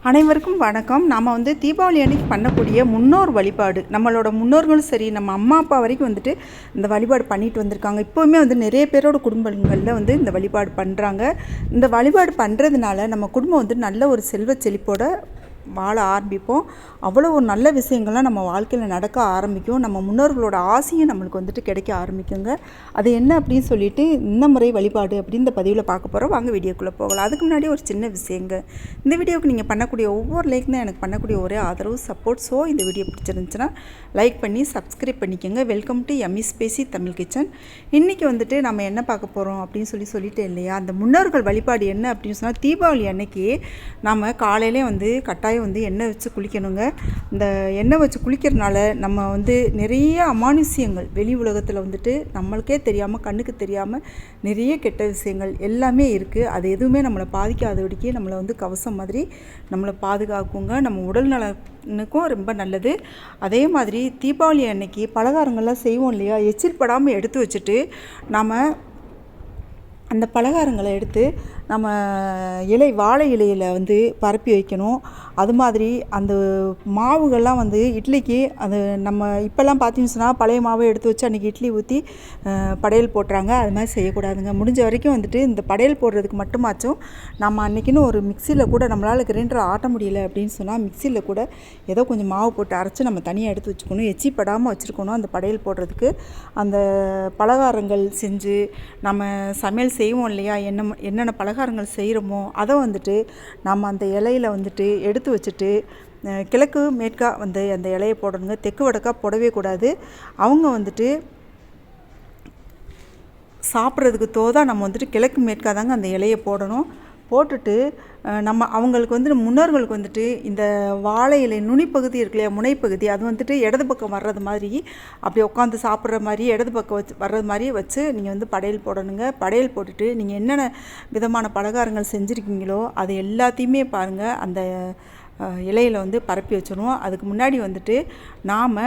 அனைவருக்கும் வணக்கம். நாம் தீபாவளி அன்னைக்கு பண்ணக்கூடிய முன்னோர் வழிபாடு, நம்மளோட முன்னோர்களும் சரி, நம்ம அம்மா அப்பா வரைக்கும் இந்த வழிபாடு பண்ணிட்டு வந்திருக்காங்க. இப்போவுமே நிறைய பேரோட குடும்பங்களில் இந்த வழிபாடு பண்ணுறாங்க. இந்த வழிபாடு பண்ணுறதுனால நம்ம குடும்பம் நல்ல ஒரு செல்வ செழிப்போட வாழ ஆரம்பிப்போம். அவ்வளோ ஒரு நல்ல விஷயங்கள்லாம் நம்ம வாழ்க்கையில் நடக்க ஆரம்பிக்கும். நம்ம முன்னோர்களோட ஆசையும் நம்மளுக்கு கிடைக்க ஆரம்பிக்குங்க. அது என்ன அப்படின்னு சொல்லிட்டு இந்த முறை வழிபாடு அப்படின்னு இந்த பதிவில் பார்க்க போகிறோம். வாங்க வீடியோக்குள்ளே போகலாம். அதுக்கு முன்னாடி ஒரு சின்ன விஷயங்க. இந்த வீடியோவுக்கு நீங்கள் பண்ணக்கூடிய ஒவ்வொரு லைக் தான் எனக்கு பண்ணக்கூடிய ஒரே ஆதரவு, சப்போர்ட். ஸோ இந்த வீடியோ பிடிச்சிருந்துச்சுன்னா லைக் பண்ணி சப்ஸ்கிரைப் பண்ணிக்கோங்க. Welcome to yummy spicy Tamil kitchen. இன்றைக்கி நம்ம என்ன பார்க்க போகிறோம் அப்படின்னு சொல்லிட்டு இல்லையா, அந்த முன்னோர்கள் வழிபாடு என்ன அப்படின்னு சொன்னால், தீபாவளி அன்னைக்கு நம்ம காலையிலே கட்டாயம் எண்ணெய் வச்சு குளிக்கணுங்க. இந்த எண்ணெய் வச்சு குளிக்கிறதுனால நம்ம நிறைய அமானுஷ்யங்கள் வெளி உலகத்தில் நம்மளுக்கே தெரியாமல், கண்ணுக்கு தெரியாமல் நிறைய கெட்ட விஷயங்கள் எல்லாமே இருக்குது. அது எதுவுமே நம்மளை பாதிக்காதபடிக்கு நம்மளை கவசம் மாதிரி நம்மளை பாதுகாக்குங்க. நம்ம உடல் நலனுக்கும் ரொம்ப நல்லது. அதே மாதிரி தீபாவளி அன்னைக்கு பலகாரங்கள்லாம் செய்வோம் இல்லையா, எச்சில் படாமல் எடுத்து வச்சுட்டு நாம் அந்த பலகாரங்களை எடுத்து நம்ம வாழை இலையில் பரப்பி வைக்கணும். அது மாதிரி அந்த மாவுகள்லாம் இட்லிக்கு அது நம்ம இப்போல்லாம் பார்த்தீங்கன்னு சொன்னால் பழைய மாவை எடுத்து வச்சு அன்றைக்கி இட்லி ஊற்றி படையல் போட்டுறாங்க. அது மாதிரி செய்யக்கூடாதுங்க. முடிஞ்ச வரைக்கும் இந்த படையல் போடுறதுக்கு மட்டுமாச்சும் நம்ம அன்றைக்கின்னு ஒரு மிக்சியில் கூட, நம்மளால் கிரைண்டர் ஆட்ட முடியல அப்படின்னு சொன்னால் மிக்சியில் கூட ஏதோ கொஞ்சம் மாவு போட்டு அரைச்சி நம்ம தனியாக எடுத்து வச்சுக்கணும். எச்சி படாமல் வச்சுருக்கணும். அந்த படையல் போடுறதுக்கு அந்த பலகாரங்கள் செஞ்சு நம்ம சமையல் செய்வோம் இல்லையா, என்னென்ன பலகாரங்கள் செய்கிறோமோ அதை நம்ம அந்த இலையில் எடுத்து வச்சுட்டு கிழக்கு மேற்கா அந்த இலையை போடணுங்க. தெற்கு வடக்கா போடவே கூடாது. அவங்க சாப்பிட்றதுக்கு தோதாக நம்ம கிழக்கு மேற்கா தாங்க அந்த இலையை போடணும். போட்டுட்டு நம்ம அவங்களுக்கு முன்னோர்களுக்கு இந்த வாழை இலை நுனிப்பகுதி இருக்கு இல்லையா, முனைப்பகுதி, அது இடது பக்கம் வர்றது மாதிரி, அப்படி உட்காந்து சாப்பிட்ற மாதிரி இடது பக்கம் வர்றது மாதிரி வச்சு நீங்கள் படையல் போடணுங்க. படையல் போட்டுட்டு நீங்கள் என்னென்ன விதமான பலகாரங்கள் செஞ்சுருக்கீங்களோ அது எல்லாத்தையுமே பாருங்கள் அந்த இலையில் பரப்பி வச்சிடணும். அதுக்கு முன்னாடி நாம்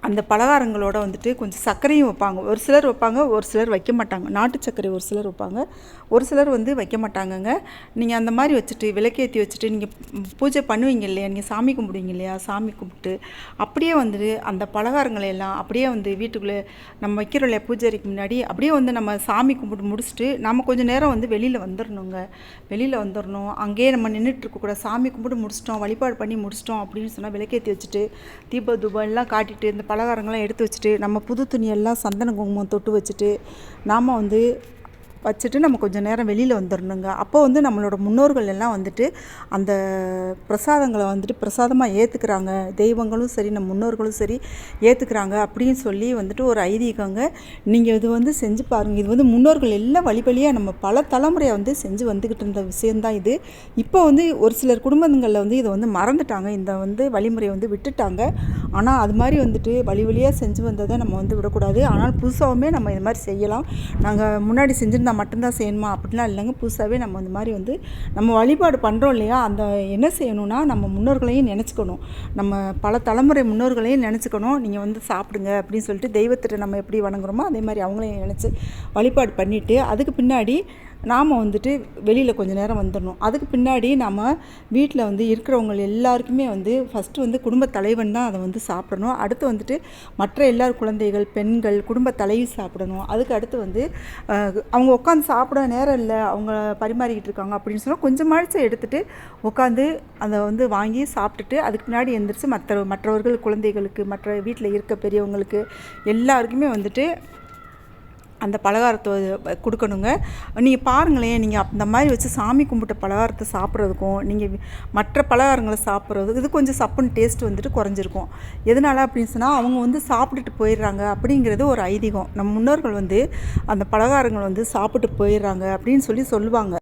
அந்த பலகாரங்களோட கொஞ்சம் சர்க்கரையும் வைப்பாங்க. ஒரு சிலர் வைப்பாங்க, ஒரு சிலர் வைக்க மாட்டாங்க. நாட்டு சர்க்கரை ஒரு சிலர் வைப்பாங்க, ஒரு சிலர் வைக்க மாட்டாங்கங்க. நீங்கள் அந்த மாதிரி வச்சுட்டு விளக்கேற்றி வச்சுட்டு நீங்கள் பூஜை பண்ணுவீங்க இல்லையா, நீங்கள் சாமி கும்பிடுவீங்க இல்லையா, சாமி கும்பிட்டு அப்படியே அந்த பலகாரங்களை எல்லாம் அப்படியே வீட்டுக்குள்ளே நம்ம வைக்கிறோம் இல்லையா பூஜை அறைக்கு முன்னாடி, அப்படியே நம்ம சாமி கும்பிட்டு முடிச்சுட்டு நம்ம கொஞ்சம் நேரம் வெளியில் வந்துடணுங்க. வெளியில் வந்துடணும். அங்கேயே நம்ம நின்றுட்டு இருக்கக்கூடாது. சாமி கும்பிட்டு முடிச்சிட்டோம், வழிபாடு பண்ணி முடிச்சிட்டோம் அப்படின்னு சொன்னால் விளக்கேற்றி வச்சுட்டு தீப தூபம் எல்லாம் காட்டிட்டு இந்த பலகாரங்கள்லாம் எடுத்து வச்சுட்டு நம்ம புது துணியெல்லாம் சந்தன குங்குமம் தொட்டு வச்சுட்டு நாம் வச்சுட்டு நம்ம கொஞ்சம் நேரம் வெளியில் வந்துடணுங்க. அப்போ நம்மளோட முன்னோர்கள் எல்லாம் அந்த பிரசாதங்களை பிரசாதமாக ஏற்றுக்கிறாங்க. தெய்வங்களும் சரி, நம்ம முன்னோர்களும் சரி ஏற்றுக்கிறாங்க அப்படின்னு சொல்லி ஒரு ஐதீகங்க. நீங்கள் இது செஞ்சு பாருங்கள். இது முன்னோர்கள் எல்லாம் வழியாக நம்ம பல தலைமுறையாக செஞ்சு வந்துக்கிட்டு இருந்த விஷயந்தான் இது. இப்போ ஒரு சிலர் குடும்பங்களில் இதை மறந்துட்டாங்க. இந்த வழிமுறையை விட்டுட்டாங்க. ஆனால் அது மாதிரி வழியாக செஞ்சு வந்ததை நம்ம விடக்கூடாது. ஆனால் புதுசாகவுமே நம்ம இது மாதிரி செய்யலாம். நாங்கள் முன்னாடி செஞ்சுருந்தா மட்டும்தான் செய்யணுமா அப்படிலாம் இல்லைங்க. புதுசாகவே நம்ம இந்த மாதிரி நம்ம வழிபாடு பண்ணுறோம் இல்லையா, அந்த என்ன செய்யணும்னா நம்ம முன்னோர்களையும் நினச்சிக்கணும். நம்ம பல தலைமுறை முன்னோர்களையும் நினச்சிக்கணும். நீங்கள் சாப்பிடுங்க அப்படின்னு சொல்லிட்டு தெய்வத்திட்ட நம்ம எப்படி வணங்குறோமோ அதே மாதிரி அவங்களையும் நினச்சி வழிபாடு பண்ணிவிட்டு அதுக்கு பின்னாடி நாம் வெளியில் கொஞ்சம் நேரம் வந்துடணும். அதுக்கு பின்னாடி நம்ம வீட்டில் இருக்கிறவங்க எல்லாருக்குமே ஃபஸ்ட்டு குடும்ப தலைவன் தான் அதை சாப்பிடணும். அடுத்து மற்ற எல்லார் குழந்தைகள், பெண்கள், குடும்ப தலைவி சாப்பிடணும். அதுக்கு அடுத்து அவங்க உட்காந்து சாப்பிட நேரம் இல்லை, அவங்க பரிமாறிக்கிட்டு இருக்காங்க அப்படின்னு சொன்னால் கொஞ்சமாச்சும் எடுத்துகிட்டு உட்காந்து அதை வாங்கி சாப்பிட்டுட்டு அதுக்கு பின்னாடி எந்திரிச்சு மற்றவர்கள் குழந்தைகளுக்கு, மற்ற வீட்டில் இருக்க பெரியவங்களுக்கு எல்லாருக்குமே அந்த பலகாரத்தை கொடுக்கணுங்க. நீங்கள் பாருங்களேன், நீங்கள் அந்த மாதிரி வச்சு சாமி கும்பிட்ட பலகாரத்தை சாப்பிட்றதுக்கும் நீங்கள் மற்ற பலகாரங்களை சாப்பிட்றதுக்கு இது கொஞ்சம் சப்புன்னு டேஸ்ட் குறைஞ்சிருக்கும். எதனால் அப்படின்னு சொன்னால் அவங்க சாப்பிட்டுட்டு போயிடுறாங்க அப்படிங்கிறது ஒரு ஐதீகம். நம்ம முன்னோர்கள் அந்த பலகாரங்கள் சாப்பிட்டு போயிடுறாங்க அப்படின்னு சொல்லுவாங்க.